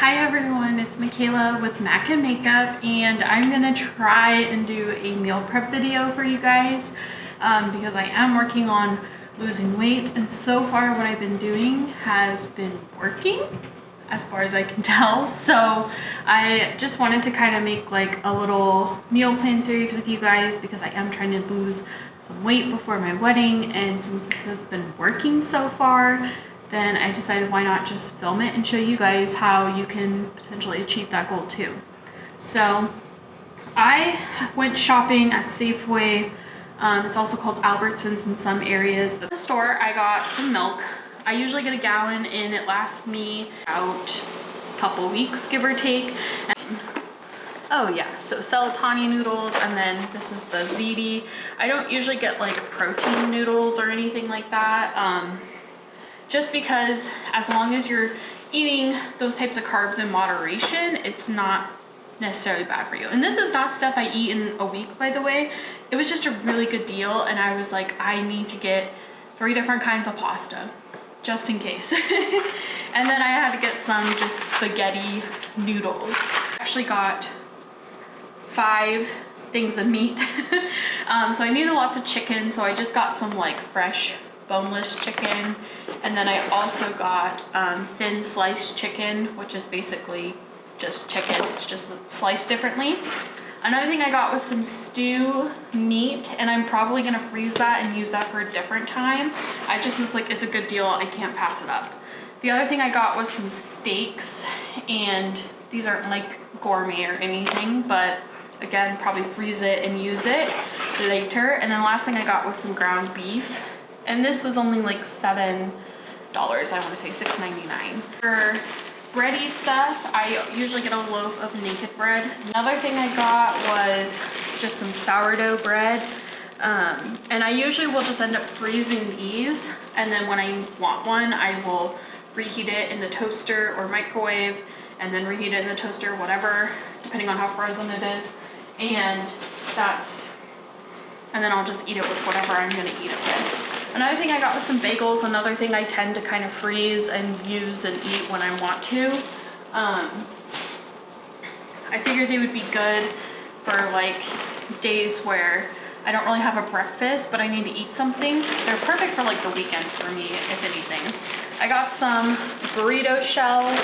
Hi everyone, it's Makaliah with Mak and Makeup, and I'm gonna try and do a meal prep video for you guys because I am working on losing weight, and so far what I've been doing has been working as far as I can tell. So I just wanted to kind of make like a little meal plan series with you guys because I am trying to lose some weight before my wedding, and since this has been working so far, then I decided why not just film it and show you guys how you can potentially achieve that goal too. So I went shopping at Safeway. It's also called Albertsons in some areas, but in the store I got some milk. I usually get a gallon and it lasts me about a couple weeks, give or take. And, oh yeah, so celatani noodles, and then this is the ziti. I don't usually get like protein noodles or anything like that. Just because as long as you're eating those types of carbs in moderation, it's not necessarily bad for you. And this is not stuff I eat in a week, by the way. It was just a really good deal, and I was like, I need to get 3 different kinds of pasta just in case. And then I had to get some just spaghetti noodles. I actually got 5 things of meat. So I needed lots of chicken, so I just got some like fresh boneless chicken, and then I also got thin sliced chicken, which is basically just chicken, it's just sliced differently. Another thing I got was some stew meat, and I'm probably gonna freeze that and use that for a different time. I just was like, it's a good deal, I can't pass it up. The other thing I got was some steaks, and these aren't like gourmet or anything, but again, probably freeze it and use it later. And then last thing I got was some ground beef, and this was only like $7, I want to say $6.99. For bready stuff, I usually get a loaf of naked bread. Another thing I got was just some sourdough bread. And I usually will just end up freezing these, and then when I want one, I will reheat it in the toaster or microwave, and then reheat it in the toaster, whatever, depending on how frozen it is. And then I'll just eat it with whatever I'm gonna eat it with. Another thing I got was some bagels. Another thing I tend to kind of freeze and use and eat when I want to. I figured they would be good for like days where I don't really have a breakfast, but I need to eat something. They're perfect for like the weekend for me, if anything. I got some burrito shells.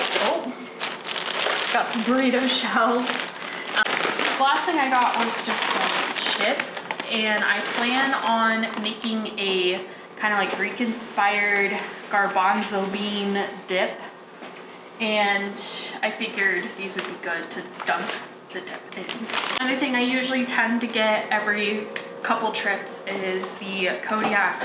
Got some burrito shells. The last thing I got was just some chips, and I plan on making a kind of like Greek inspired garbanzo bean dip, and I figured these would be good to dunk the dip in. Another thing I usually tend to get every couple trips is the Kodiak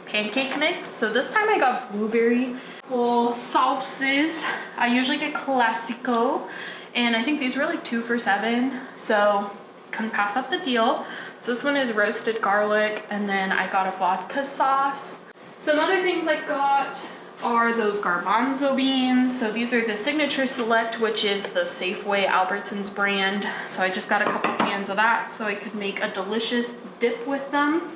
pancake mix. So this time I got blueberry. Well, sauces, I usually get Classico, and I think these were like 2 for $7, so couldn't pass up the deal. So this one is roasted garlic, and then I got a vodka sauce. Some other things I got are those garbanzo beans. So these are the Signature Select, which is the Safeway Albertsons brand. So I just got a couple cans of that so I could make a delicious dip with them.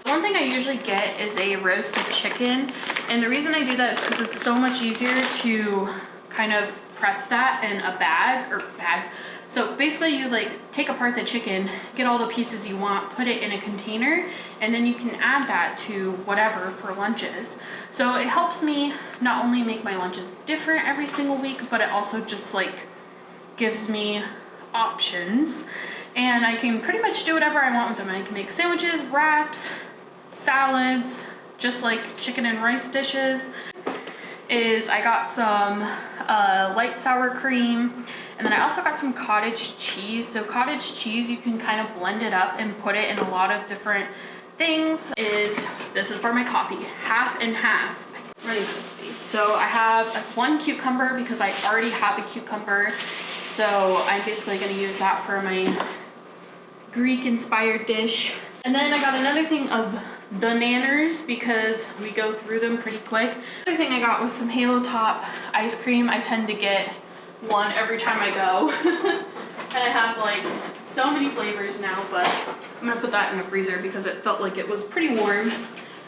One thing I usually get is a roasted chicken, and the reason I do that is because it's so much easier to kind of prep that in a bag. So basically you like take apart the chicken, get all the pieces you want, put it in a container, and then you can add that to whatever for lunches. So it helps me not only make my lunches different every single week, but it also just like gives me options, and I can pretty much do whatever I want with them. I can make sandwiches, wraps, salads, just like chicken and rice dishes. I got some light sour cream, and then I also got some cottage cheese. So cottage cheese, you can kind of blend it up and put it in a lot of different things. This is for my coffee, half and half. Running out of space. So I have 1 cucumber because I already have a cucumber. So I'm basically gonna use that for my Greek inspired dish. And then I got another thing of the nanners because we go through them pretty quick. Another thing I got was some Halo Top ice cream. I tend to get one every time I go. And I have like so many flavors now, but I'm gonna put that in the freezer because it felt like it was pretty warm.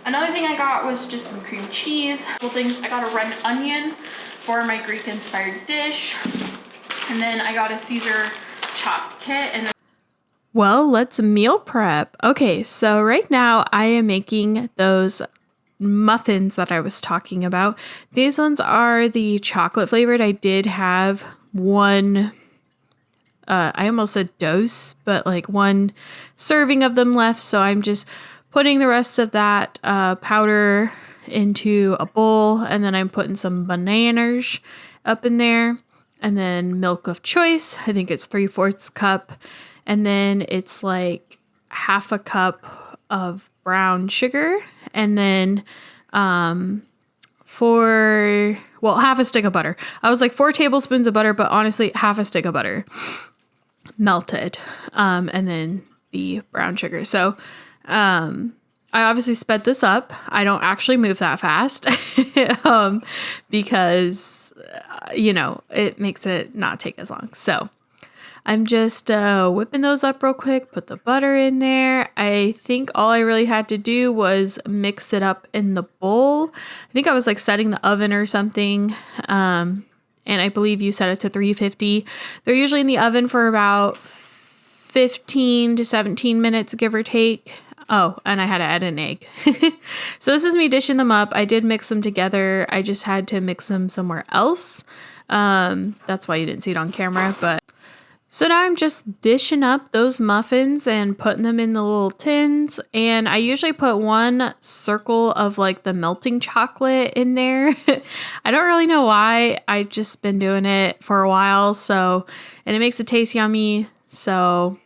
Another thing I got was just some cream cheese. A couple things. I got a red onion for my Greek inspired dish. And then I got a Caesar chopped kit. And well, let's meal prep. Okay, so right now I am making those muffins that I was talking about. These ones are the chocolate flavored. I did have one, I almost said dose, but like one serving of them left. So I'm just putting the rest of that powder into a bowl, and then I'm putting some bananas up in there, and then milk of choice. I think it's 3/4 cup. And then it's like half a cup of brown sugar. And then half a stick of butter. I was like 4 tablespoons of butter, but honestly, half a stick of butter melted. And then the brown sugar. So I obviously sped this up. I don't actually move that fast because, it makes it not take as long. So I'm just whipping those up real quick, put the butter in there. I think all I really had to do was mix it up in the bowl. I think I was like setting the oven or something. And I believe you set it to 350. They're usually in the oven for about 15 to 17 minutes, give or take. Oh, and I had to add an egg. So this is me dishing them up. I did mix them together. I just had to mix them somewhere else. That's why you didn't see it on camera, but so now I'm just dishing up those muffins and putting them in the little tins. And I usually put one circle of like the melting chocolate in there. I don't really know why. I've just been doing it for a while. And it makes it taste yummy. So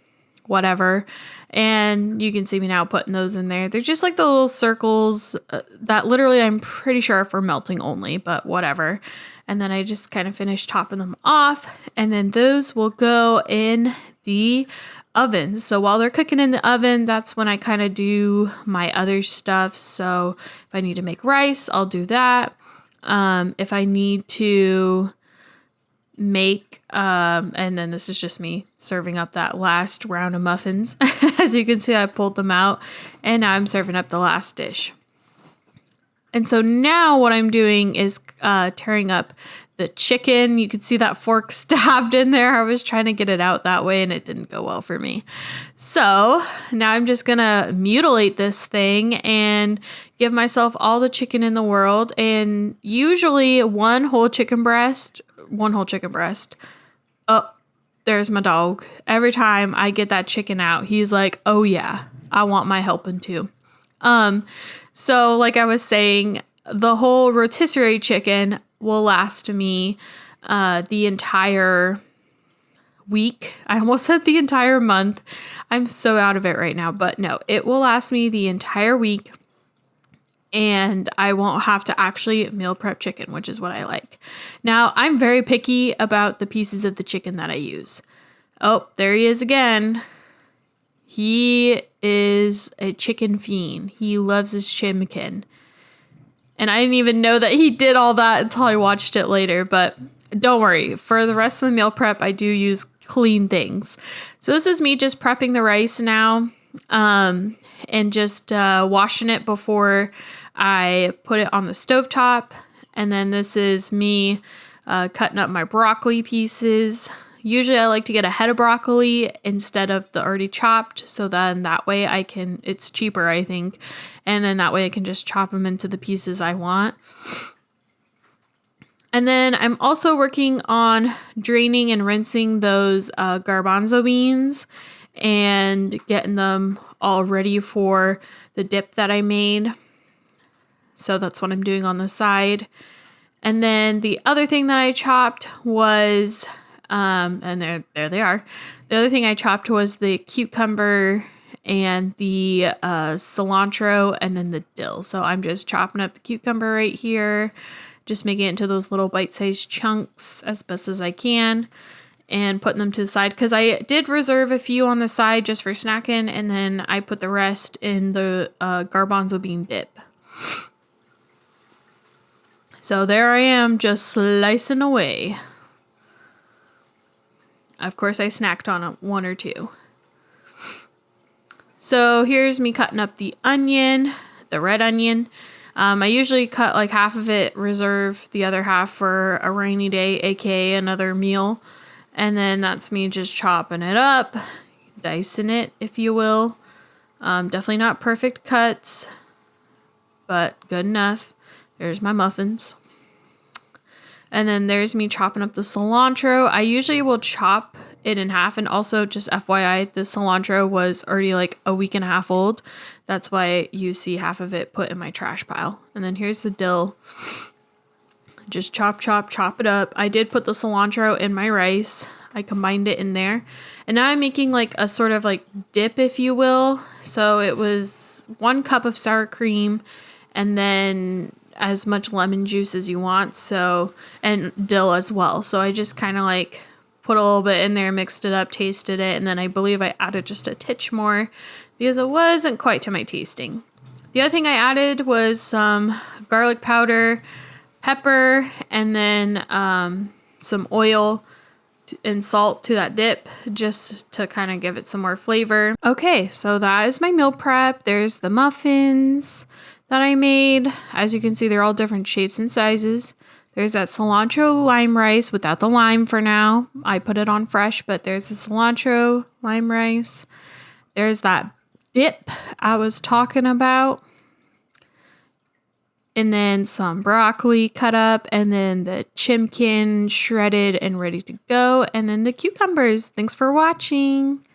whatever. And you can see me now putting those in there. They're just like the little circles that literally I'm pretty sure are for melting only, but whatever. And then I just kind of finish topping them off. And then those will go in the oven. So while they're cooking in the oven, that's when I kind of do my other stuff. So if I need to make rice, I'll do that. If I need to make, and then this is just me serving up that last round of muffins. As you can see, I pulled them out and now I'm serving up the last dish. And so now what I'm doing is tearing up the chicken. You could see that fork stabbed in there. I was trying to get it out that way and it didn't go well for me. So now I'm just going to mutilate this thing and give myself all the chicken in the world. And usually one whole chicken breast. Oh, there's my dog. Every time I get that chicken out, he's like, oh yeah, I want my helping too. So like I was saying, the whole rotisserie chicken will last me the entire week. I almost said the entire month. I'm so out of it right now, but no, it will last me the entire week and I won't have to actually meal prep chicken, which is what I like. Now, I'm very picky about the pieces of the chicken that I use. Oh, there he is again. He is a chicken fiend. He loves his chicken. And I didn't even know that he did all that until I watched it later. But don't worry. For the rest of the meal prep, I do use clean things. So this is me just prepping the rice now. And just washing it before I put it on the stovetop. And then this is me cutting up my broccoli pieces. Usually I like to get a head of broccoli instead of the already chopped. So then that way it's cheaper, I think. And then that way I can just chop them into the pieces I want. And then I'm also working on draining and rinsing those garbanzo beans and getting them all ready for the dip that I made. So that's what I'm doing on the side. And then the other thing that I chopped was... and there they are. The other thing I chopped was the cucumber and the cilantro and then the dill. So I'm just chopping up the cucumber right here, just making it into those little bite-sized chunks as best as I can and putting them to the side because I did reserve a few on the side just for snacking, and then I put the rest in the garbanzo bean dip. So there I am, just slicing away. Of course, I snacked on one or two. So here's me cutting up the onion. the red onion. I usually cut like half of it, reserve the other half for a rainy day, aka another meal. And then that's me just chopping it up, dicing it, if you will. Definitely not perfect cuts, but good enough. There's my muffins. And then there's me chopping up the cilantro. I usually will chop it in half. And also, just FYI, the cilantro was already like a week and a half old. That's why you see half of it put in my trash pile. And then here's the dill. Just chop it up. I did put the cilantro in my rice. I combined it in there. And now I'm making like a sort of like dip, if you will. So it was 1 cup of sour cream and then as much lemon juice as you want. So, and dill as well. So I just kind of like put a little bit in there, mixed it up, tasted it. And then I believe I added just a titch more because it wasn't quite to my tasting. The other thing I added was some garlic powder, pepper, and then some oil and salt to that dip just to kind of give it some more flavor. Okay, so that is my meal prep. There's the muffins that I made. As you can see, they're all different shapes and sizes. There's that cilantro lime rice without the lime for now. I put it on fresh, but there's the cilantro lime rice. There's that dip I was talking about. And then some broccoli cut up, and then the chimkin shredded and ready to go, and then the cucumbers. Thanks for watching.